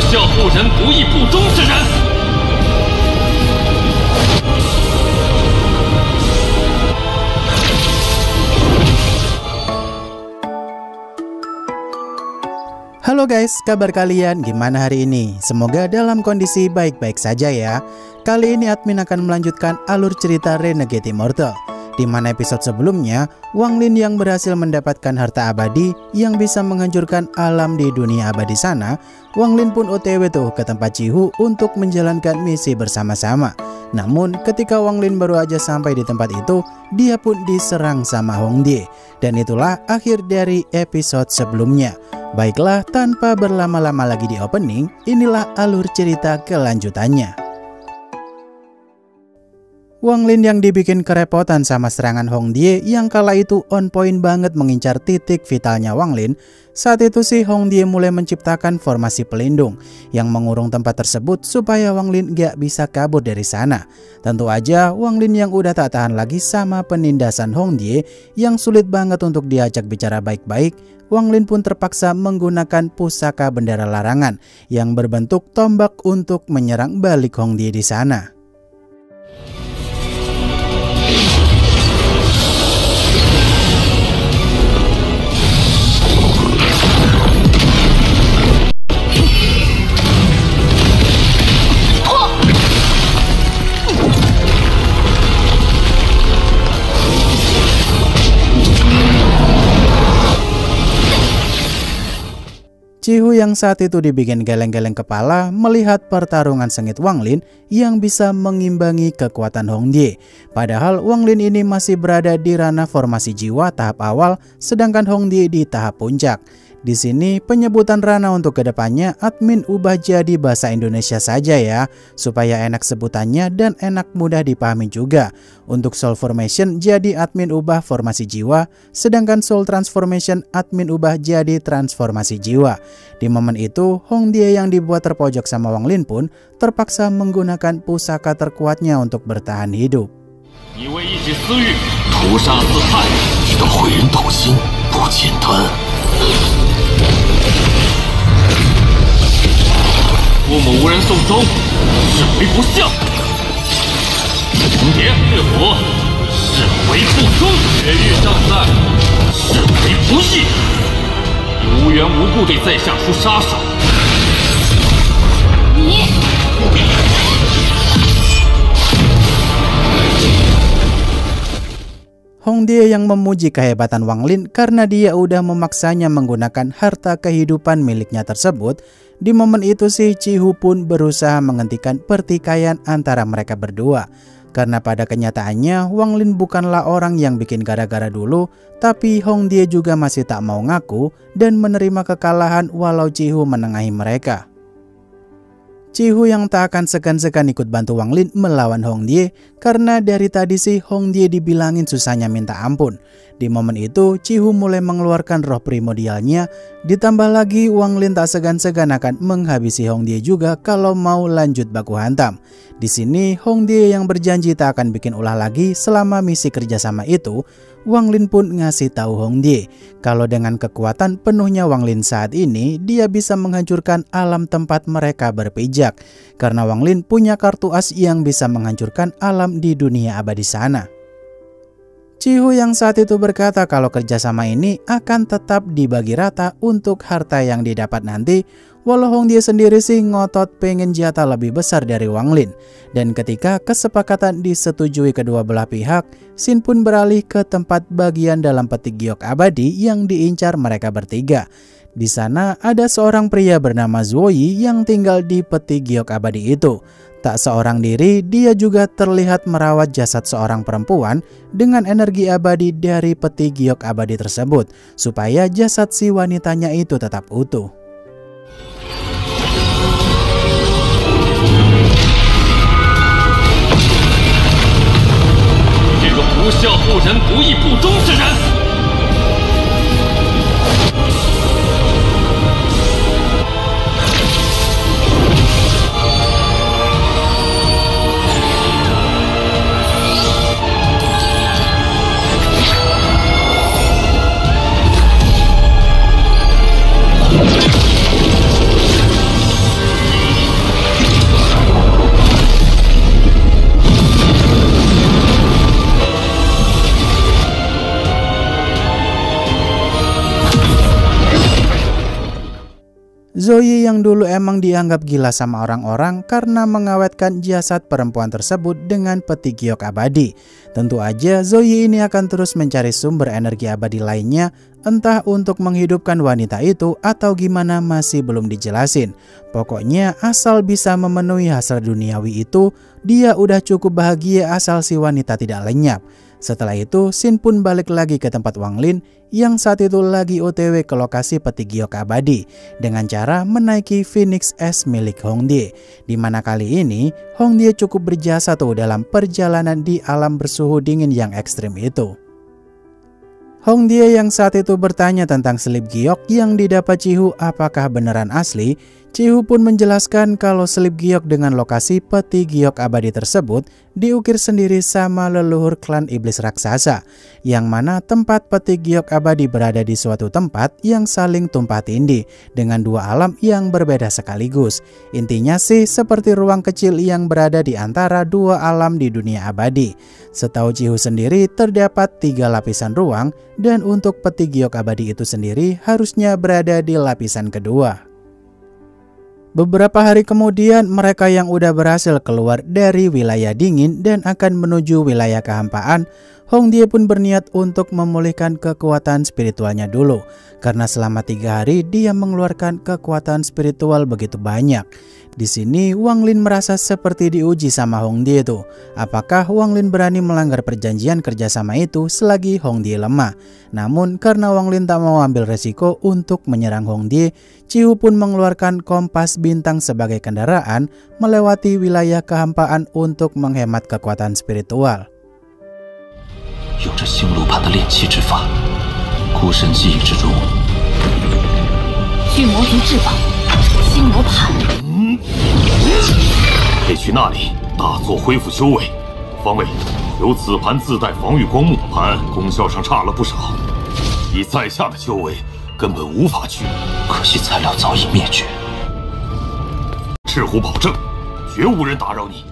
不孝后人不义不忠之人。Halo guys, kabar kalian gimana hari ini? Semoga dalam kondisi baik-baik saja ya. Kali ini admin akan melanjutkan alur cerita Renegade Immortal, di mana episode sebelumnya Wang Lin yang berhasil mendapatkan harta abadi yang bisa menghancurkan alam di dunia abadi sana. Wang Lin pun OTW tuh ke tempat Jihu untuk menjalankan misi bersama-sama. Namun ketika Wang Lin baru aja sampai di tempat itu, dia pun diserang sama Hong Die. Dan itulah akhir dari episode sebelumnya. Baiklah, tanpa berlama-lama lagi di opening, inilah alur cerita kelanjutannya. Wang Lin yang dibikin kerepotan sama serangan Hong Die yang kala itu on point banget mengincar titik vitalnya Wang Lin. Saat itu sih Hong Die mulai menciptakan formasi pelindung yang mengurung tempat tersebut supaya Wang Lin gak bisa kabur dari sana. Tentu aja Wang Lin yang udah tak tahan lagi sama penindasan Hong Die yang sulit banget untuk diajak bicara baik-baik, Wang Lin pun terpaksa menggunakan pusaka bendera larangan yang berbentuk tombak untuk menyerang balik Hong Die di sana. Jihu yang saat itu dibikin geleng-geleng kepala melihat pertarungan sengit Wang Lin yang bisa mengimbangi kekuatan Hong Die. Padahal Wang Lin ini masih berada di ranah formasi jiwa tahap awal, sedangkan Hong Die di tahap puncak. Di sini penyebutan ranah untuk kedepannya admin ubah jadi bahasa Indonesia saja ya, supaya enak sebutannya dan enak mudah dipahami juga. Untuk Soul Formation jadi admin ubah formasi jiwa, sedangkan Soul Transformation admin ubah jadi transformasi jiwa. Di momen itu Hong Die yang dibuat terpojok sama Wang Lin pun terpaksa menggunakan pusaka terkuatnya untuk bertahan hidup. 父母无人送终，是为不孝；重叠越火，是为不忠；越狱上塞，是为不义。你无缘无故对在下出杀手，你。 Hong Die yang memuji kehebatan Wang Lin karena dia udah memaksanya menggunakan harta kehidupan miliknya tersebut. Di momen itu sih Jihu pun berusaha menghentikan pertikaian antara mereka berdua. Karena pada kenyataannya Wang Lin bukanlah orang yang bikin gara-gara dulu, tapi Hong Die juga masih tak mau ngaku dan menerima kekalahan walau Jihu menengahi mereka. Jihu yang tak akan segan-segan ikut bantu Wang Lin melawan Hong Die karena dari tadi sih Hong Die dibilangin susahnya minta ampun. Di momen itu Jihu mulai mengeluarkan roh primordialnya, ditambah lagi Wang Lin tak segan-segan akan menghabisi Hong Die juga kalau mau lanjut baku hantam. Di sini Hong Die yang berjanji tak akan bikin ulah lagi selama misi kerjasama itu. Wang Lin pun ngasih tahu Hong Die kalau dengan kekuatan penuhnya Wang Lin saat ini dia bisa menghancurkan alam tempat mereka berpijak karena Wang Lin punya kartu as yang bisa menghancurkan alam di dunia abadi sana. Jihu yang saat itu berkata kalau kerjasama ini akan tetap dibagi rata untuk harta yang didapat nanti, walau Hong Die sendiri sih ngotot pengen jatah lebih besar dari Wang Lin. Dan ketika kesepakatan disetujui kedua belah pihak, Xin pun beralih ke tempat bagian dalam peti giok abadi yang diincar mereka bertiga. Di sana ada seorang pria bernama Zuoyi yang tinggal di peti giok abadi itu. Tak seorang diri, dia juga terlihat merawat jasad seorang perempuan dengan energi abadi dari peti giok abadi tersebut, supaya jasad si wanitanya itu tetap utuh. Jika 不孝后人不义不忠之人。Zoe yang dulu emang dianggap gila sama orang-orang karena mengawetkan jasad perempuan tersebut dengan peti giok abadi. Tentu aja Zoe ini akan terus mencari sumber energi abadi lainnya, entah untuk menghidupkan wanita itu atau gimana masih belum dijelasin. Pokoknya asal bisa memenuhi hasrat duniawi itu, dia udah cukup bahagia asal si wanita tidak lenyap. Setelah itu, Shin pun balik lagi ke tempat Wang Lin yang saat itu lagi OTW ke lokasi peti giok abadi dengan cara menaiki Phoenix S milik Hongdae. Dimana kali ini, Hongdae cukup berjasa tuh dalam perjalanan di alam bersuhu dingin yang ekstrim itu. Hongdae yang saat itu bertanya tentang selip giok yang didapat Chihu apakah beneran asli. Chihu pun menjelaskan kalau selip giok dengan lokasi peti giok abadi tersebut diukir sendiri sama leluhur klan iblis raksasa, yang mana tempat peti giok abadi berada di suatu tempat yang saling tumpah tindih dengan dua alam yang berbeda sekaligus. Intinya sih seperti ruang kecil yang berada di antara dua alam di dunia abadi. Setahu Chihu sendiri terdapat 3 lapisan ruang, dan untuk peti giok abadi itu sendiri harusnya berada di lapisan kedua. Beberapa hari kemudian, mereka yang udah berhasil keluar dari wilayah dingin dan akan menuju wilayah kehampaan, Hongdae pun berniat untuk memulihkan kekuatan spiritualnya dulu. Karena selama 3 hari dia mengeluarkan kekuatan spiritual begitu banyak. Di sini Wang Lin merasa seperti diuji sama Hongdae tuh. Apakah Wang Lin berani melanggar perjanjian kerjasama itu selagi Hongdae lemah? Namun karena Wang Lin tak mau ambil resiko untuk menyerang Hongdae, Chihu pun mengeluarkan kompas bintang sebagai kendaraan melewati wilayah kehampaan untuk menghemat kekuatan spiritual. 有着星罗盘的炼气之法，孤身记忆之中，巨魔族至宝星罗盘。可以去那里大作恢复修为。方位有此盘自带防御光幕，盘功效上差了不少，以在下的修为根本无法驱魔。可惜材料早已灭绝。赤狐保证，绝无人打扰你。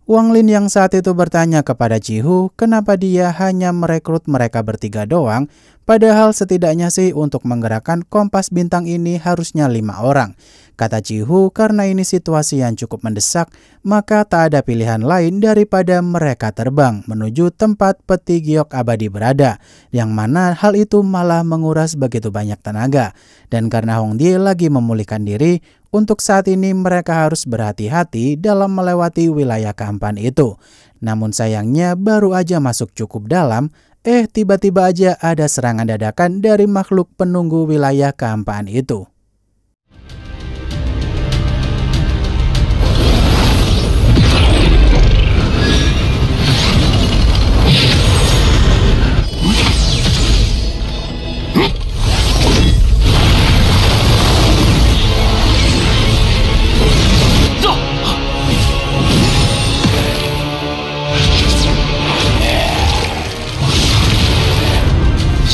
Wang Lin yang saat itu bertanya kepada Chihu kenapa dia hanya merekrut mereka bertiga doang, padahal setidaknya sih untuk menggerakkan kompas bintang ini harusnya 5 orang. Kata Chihu karena ini situasi yang cukup mendesak, maka tak ada pilihan lain daripada mereka terbang menuju tempat peti giok abadi berada, yang mana hal itu malah menguras begitu banyak tenaga. Dan karena Hongdae lagi memulihkan diri, untuk saat ini mereka harus berhati-hati dalam melewati wilayah kehampaan itu. Namun sayangnya baru aja masuk cukup dalam, tiba-tiba aja ada serangan dadakan dari makhluk penunggu wilayah kehampaan itu.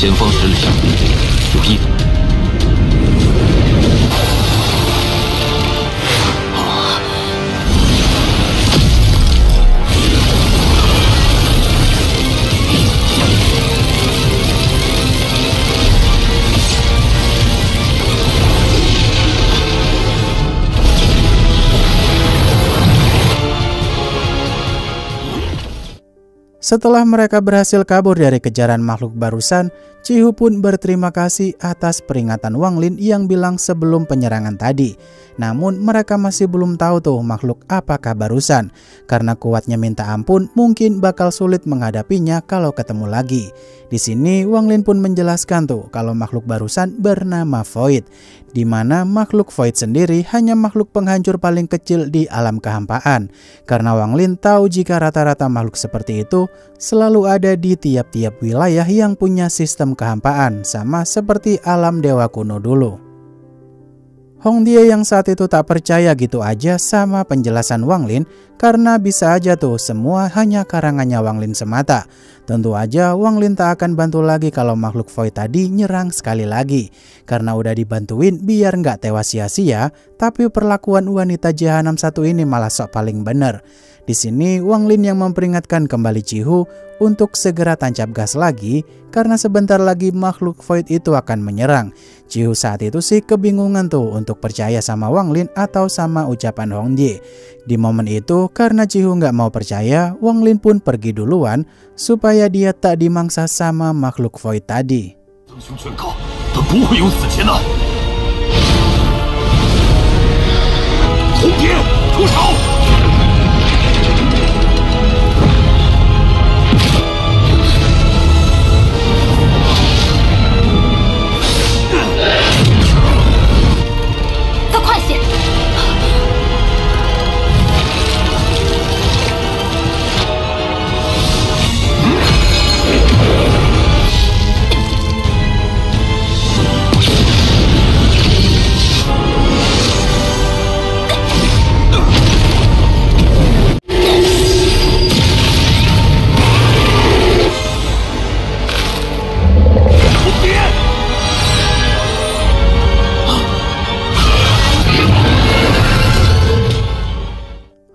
前方10里有异动。Setelah mereka berhasil kabur dari kejaran makhluk barusan, Chihu pun berterima kasih atas peringatan Wang Lin yang bilang sebelum penyerangan tadi. Namun mereka masih belum tahu tuh makhluk apakah barusan. Karena kuatnya minta ampun, mungkin bakal sulit menghadapinya kalau ketemu lagi. Di sini Wang Lin pun menjelaskan tuh kalau makhluk barusan bernama Void, di mana makhluk Void sendiri hanya makhluk penghancur paling kecil di alam kehampaan. Karena Wang Lin tahu jika rata-rata makhluk seperti itu selalu ada di tiap-tiap wilayah yang punya sistem kehampaan, sama seperti alam dewa kuno dulu. Hongdae yang saat itu tak percaya gitu aja sama penjelasan Wang Lin, karena bisa aja tuh semua hanya karangannya Wang Lin semata. Tentu aja Wang Lin tak akan bantu lagi kalau makhluk void tadi nyerang sekali lagi, karena udah dibantuin biar nggak tewas sia-sia, tapi perlakuan wanita jahanam satu ini malah sok paling bener. Di sini Wang Lin yang memperingatkan kembali Cihu untuk segera tancap gas lagi karena sebentar lagi makhluk void itu akan menyerang. Cihu saat itu sih kebingungan tuh untuk percaya sama Wang Lin atau sama ucapan Hongdie. Di momen itu karena Cihu nggak mau percaya, Wang Lin pun pergi duluan supaya dia tak dimangsa sama makhluk void tadi.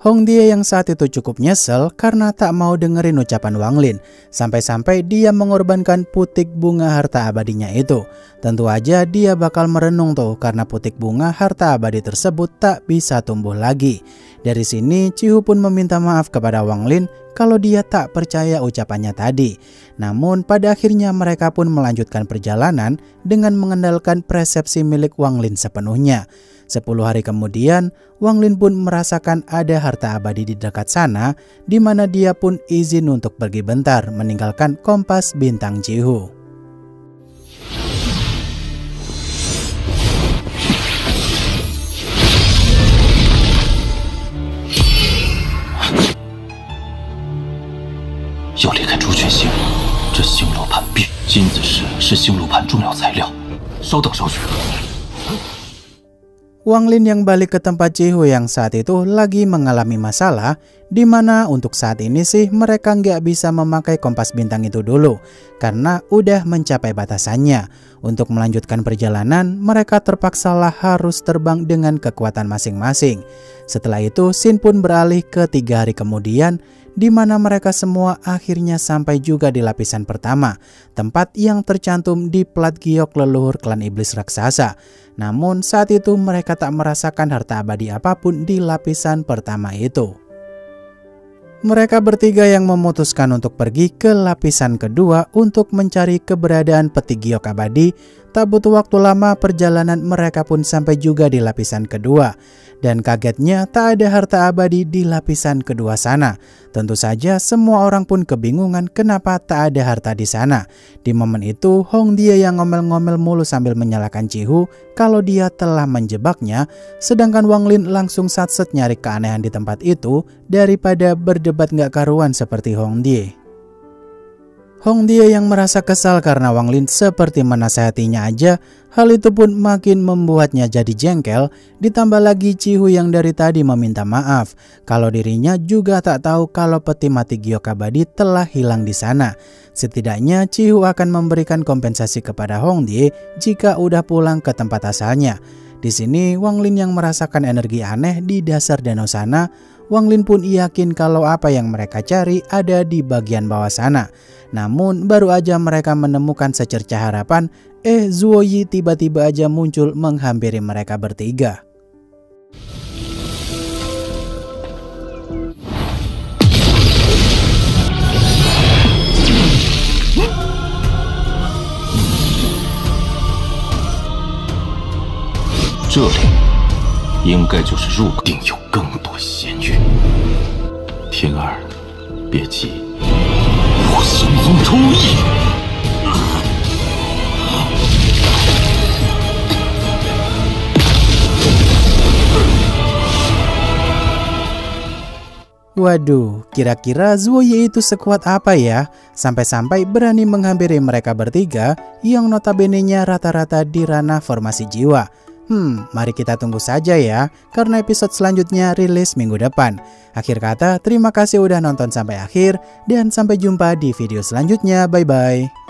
Hongdie yang saat itu cukup nyesel karena tak mau dengerin ucapan Wang Lin, sampai-sampai dia mengorbankan putik bunga harta abadinya itu. Tentu aja dia bakal merenung tuh karena putik bunga harta abadi tersebut tak bisa tumbuh lagi. Dari sini Cihu pun meminta maaf kepada Wang Lin kalau dia tak percaya ucapannya tadi. Namun pada akhirnya mereka pun melanjutkan perjalanan dengan mengandalkan persepsi milik Wang Lin sepenuhnya. 10 hari kemudian, Wang Lin pun merasakan ada harta abadi di dekat sana, di mana dia pun izin untuk pergi bentar meninggalkan kompas bintang Cihu. Wang Lin yang balik ke tempat Cihu yang saat itu lagi mengalami masalah, di mana untuk saat ini sih mereka nggak bisa memakai kompas bintang itu dulu karena udah mencapai batasannya. Untuk melanjutkan perjalanan, mereka terpaksalah harus terbang dengan kekuatan masing-masing. Setelah itu, Xin pun beralih ke 3 hari kemudian, di mana mereka semua akhirnya sampai juga di lapisan pertama, tempat yang tercantum di plat giok leluhur klan iblis raksasa. Namun saat itu mereka tak merasakan harta abadi apapun di lapisan pertama itu. Mereka bertiga yang memutuskan untuk pergi ke lapisan kedua untuk mencari keberadaan peti giok abadi. Tak butuh waktu lama perjalanan mereka pun sampai juga di lapisan kedua. Dan kagetnya tak ada harta abadi di lapisan kedua sana. Tentu saja semua orang pun kebingungan kenapa tak ada harta di sana. Di momen itu Hongdie yang ngomel-ngomel mulu sambil menyalahkan Cihu kalau dia telah menjebaknya. Sedangkan Wang Lin langsung satset nyari keanehan di tempat itu daripada berdebat gak karuan seperti Hongdie. Hongdie yang merasa kesal karena Wang Lin seperti menasehatinya aja, hal itu pun makin membuatnya jadi jengkel. Ditambah lagi Cihu yang dari tadi meminta maaf kalau dirinya juga tak tahu kalau peti mati giok abadi telah hilang di sana. Setidaknya Cihu akan memberikan kompensasi kepada Hongdie jika udah pulang ke tempat asalnya. Di sini Wang Lin yang merasakan energi aneh di dasar danau sana. Wang Lin pun yakin kalau apa yang mereka cari ada di bagian bawah sana. Namun baru aja mereka menemukan secercah harapan, Zuo Yi tiba-tiba aja muncul menghampiri mereka bertiga. Waduh, kira-kira Zuo Yi itu sekuat apa ya? Sampai-sampai berani menghampiri mereka bertiga yang notabene-nya rata-rata di ranah formasi jiwa. Mari kita tunggu saja ya, karena episode selanjutnya rilis minggu depan. Akhir kata, terima kasih udah nonton sampai akhir, dan sampai jumpa di video selanjutnya. Bye-bye.